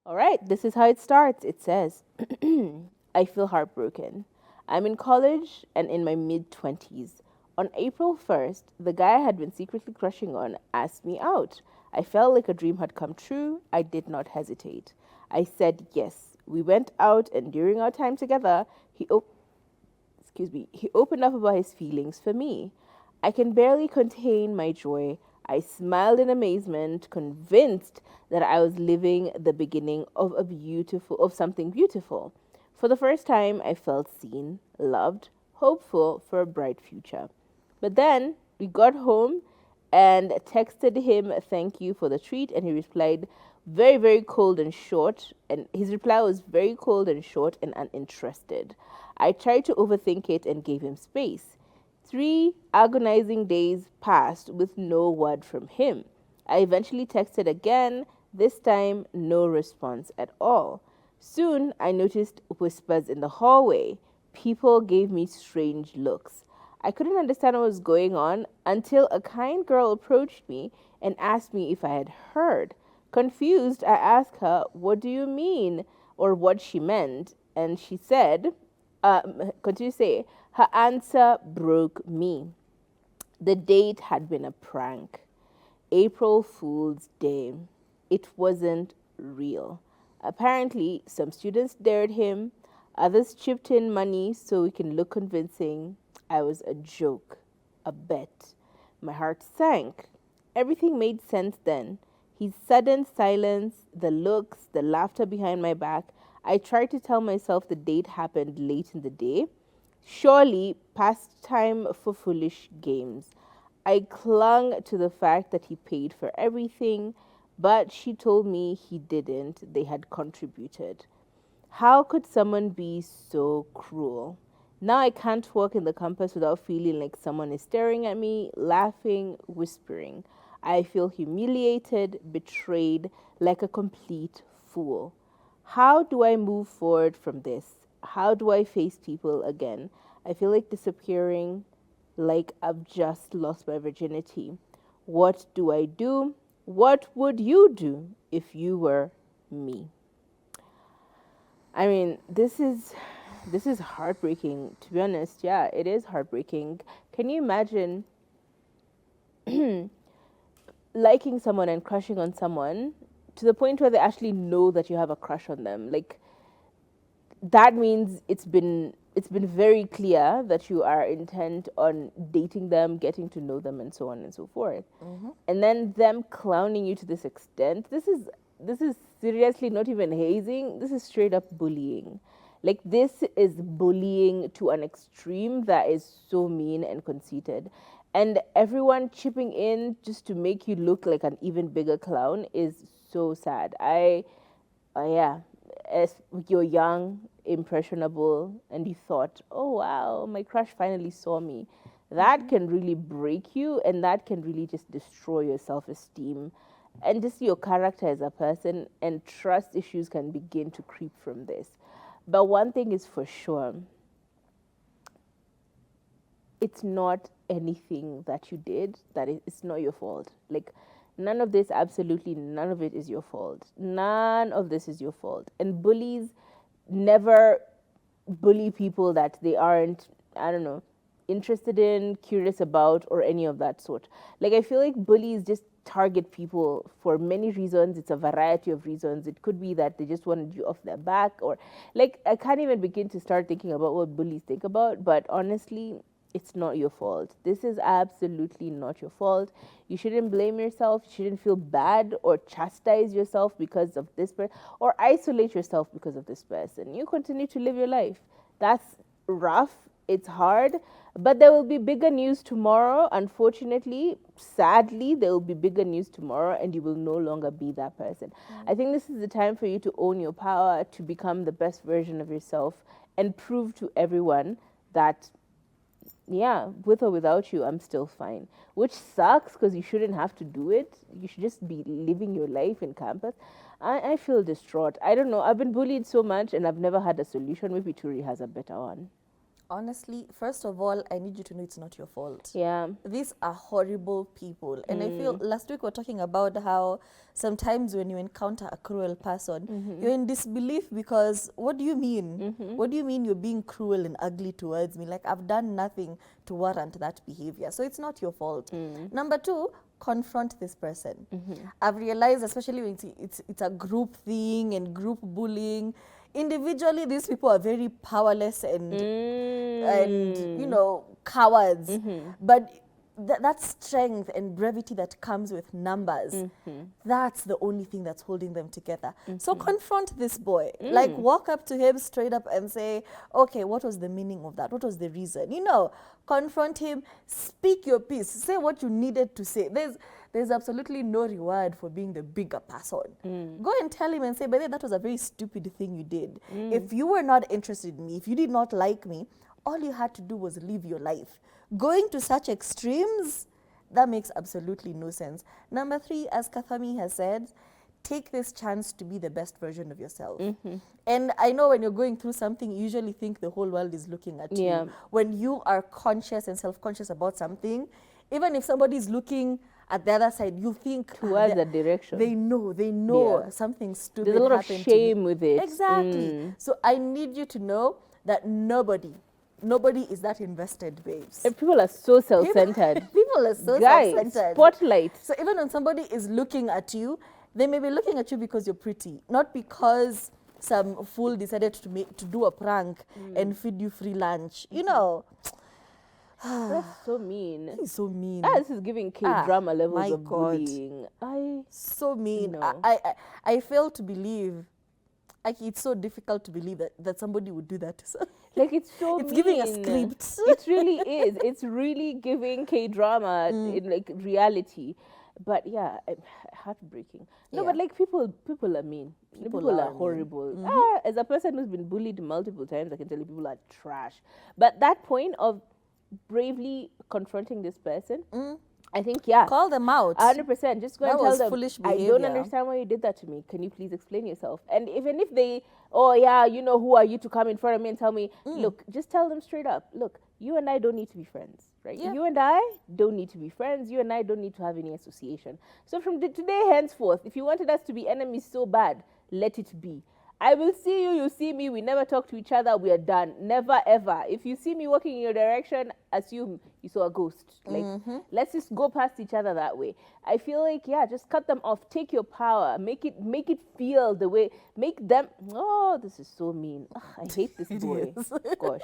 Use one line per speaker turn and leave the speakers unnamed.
All right, this is how it starts. It says, I feel heartbroken. I'm in college and in my mid 20s. On April 1st, the guy I had been secretly crushing on asked me out. I felt like a dream had come true. I did not hesitate. I said yes. We went out, and during our time together, he opened up about his feelings for me. I can barely contain my joy. I smiled in amazement, convinced that I was living the beginning of something beautiful. For the first time, I felt seen, loved, hopeful for a bright future. But then we got home and texted him thank you for the treat, and he replied very, very cold and short. And his reply was very cold and short and uninterested. I tried to overthink it and gave him space. 3 agonizing days passed with no word from him. I eventually texted again, this time no response at all. Soon I noticed whispers in the hallway. People gave me strange looks. I couldn't understand what was going on until a kind girl approached me and asked me if I had heard. Confused, I asked her, "What do you mean?" or what she meant, and she said, continue to say, her answer broke me. The date had been a prank. April Fool's Day. It wasn't real. Apparently, some students dared him, others chipped in money so we can look convincing. I was a joke, a bet. My heart sank. Everything made sense then. His sudden silence, the looks, the laughter behind my back. I tried to tell myself the date happened late in the day. Surely, past time for foolish games. I clung to the fact that he paid for everything, but she told me he didn't. They had contributed. How could someone be so cruel? Now I can't walk in the campus without feeling like someone is staring at me, laughing, whispering. I feel humiliated, betrayed, like a complete fool. How do I move forward from this? How do I face people again? I feel like disappearing, like I've just lost my virginity. What do I do? What would you do if you were me? I mean, this is heartbreaking, to be honest. Yeah, it is heartbreaking. Can you imagine liking someone and crushing on someone to the point where they actually know that you have a crush on them? Like, that means it's been very clear that you are intent on dating them, getting to know them, and so on and so forth. And then them clowning you to this extent. This is seriously not even hazing. This is straight up bullying. Like, this is bullying to an extreme that is so mean and conceited. And everyone chipping in just to make you look like an even bigger clown is so sad. Yeah, as you're young, impressionable, and you thought, oh wow, my crush finally saw me. That can really break you, and that can really just destroy your self esteem and just your character as a person, and trust issues can begin to creep from this. But one thing is for sure, it's not anything that you did it's not your fault. Like, none of this, absolutely none of it is your fault. None of this is your fault. And bullies never bully people that they aren't, I don't know, interested in, curious about, or any of that sort. Like, I feel like bullies just target people for many reasons. It's a variety of reasons. It could be that they just wanted you off their back, or like, I can't even begin to start thinking about what bullies think about. But honestly, it's not your fault. This is absolutely not your fault. You shouldn't blame yourself. You shouldn't feel bad or chastise yourself because of this person, or isolate yourself because of this person. You continue to live your life. That's rough. It's hard. But there will be bigger news tomorrow. Unfortunately, sadly, there will be bigger news tomorrow, and you will no longer be that person. I think this is the time for you to own your power, to become the best version of yourself, and prove to everyone that, yeah, with or without you, I'm still fine. Which sucks because you shouldn't have to do it. You should just be living your life in campus. I feel distraught. I don't know. I've been bullied so much and I've never had a solution. Maybe Turi has a better one.
Honestly, first of all, I need you to know it's not your fault.
Yeah.
These are horrible people. And I feel last week we were talking about how sometimes when you encounter a cruel person, you're in disbelief because what do you mean? What do you mean you're being cruel and ugly towards me? Like, I've done nothing to warrant that behavior. So it's not your fault. Number two, confront this person. I've realized, especially when it's a group thing and group bullying, individually these people are very powerless and you know, cowards. But that strength and brevity that comes with numbers, that's the only thing that's holding them together. So confront this boy. Like, walk up to him straight up and say, okay, what was the meaning of that? What was the reason? You know, confront him, speak your piece, say what you needed to say. There's absolutely no reward for being the bigger person. Go and tell him and say, by the way, that was a very stupid thing you did. If you were not interested in me, if you did not like me, all you had to do was live your life. Going to such extremes, that makes absolutely no sense. Number three, as Kathami has said, take this chance to be the best version of yourself. And I know when you're going through something, you usually think the whole world is looking at you. When you are conscious and self-conscious about something, even if somebody is looking at the other side, you think
towards that direction.
They know something stupid
happened. There's a lot of shame with it.
Exactly. So I need you to know that nobody is that invested, babes.
And people are so self-centered.
People are so
Guys,
self-centered.
Spotlight.
So even when somebody is looking at you, they may be looking at you because you're pretty, not because some fool decided to do a prank and feed you free lunch. You know.
That's so mean.
He's so mean.
This is giving K-drama levels of bullying.
So mean.
No.
I fail to believe. Like, it's so difficult to believe that somebody would do that.
Like, it's so
it's
mean.
Giving a script.
It really is. It's really giving K-drama in like reality. But yeah, heartbreaking. No, but like people are mean. People are horrible. As a person who's been bullied multiple times, I can tell you people are trash. But that point of bravely confronting this person, I think,
call them out.
100%. Just go and tell them,
foolish
I
behavior.
don't understand why you did that to me. Can you please explain yourself? And even if they, oh yeah, you know, who are you to come in front of me and tell me, look, just tell them straight up, look, you and I don't need to be friends, right?
Yeah.
You and I don't need to be friends. You and I don't need to have any association. So from today henceforth, if you wanted us to be enemies so bad, let it be. I will see you, you see me, we never talk to each other, we are done. Never ever. If you see me walking in your direction, assume you saw a ghost. Like, let's just go past each other that way. I feel like, just cut them off. Take your power. Make it feel the way, make them, this is so mean. I hate this boy. Gosh.